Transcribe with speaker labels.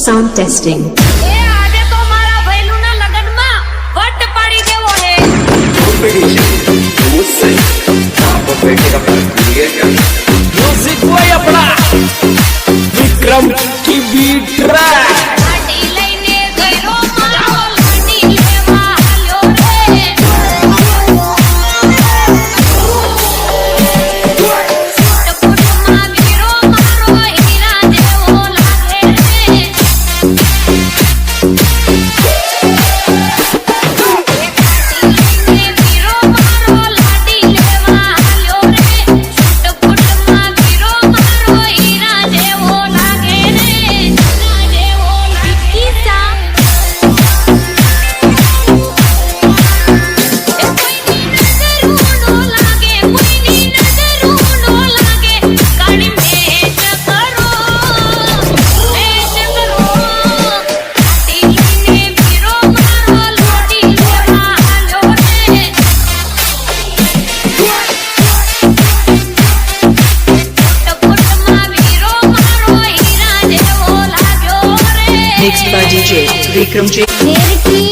Speaker 1: Sound testing.
Speaker 2: એ આજે તો મારા ભઈલુના લગનમાં વટ પાડી દેવો હે.
Speaker 3: म्यूजिक बॉय अपना विक्रम की बीट ट्रैक
Speaker 2: લાડી લઈને ગયો મારો લાડી લેવા હાલ્યો રે. ટપુટમાં વીરો મારો હીરા જેવો લાગે રે. વીરો મારો લાડી લેવા હાલ્યો રે. ટપુટમાં વીરો મારો હીરા જેવો લાગે રે. હીરા જેવો લાગે સા. કોઈની નજરું નો લાગે, કોઈની નજરું નો લાગે. કાળી મેચ કરો, મેચ કરો. લાડી લઈને વીરો મારો લાડી લેવા હાલ્યો રે. ટપુટમાં વીરો મારો હીરા જેવો લાગ્યો રે.
Speaker 1: Mixed by DJ Vikram J.
Speaker 2: હેરકી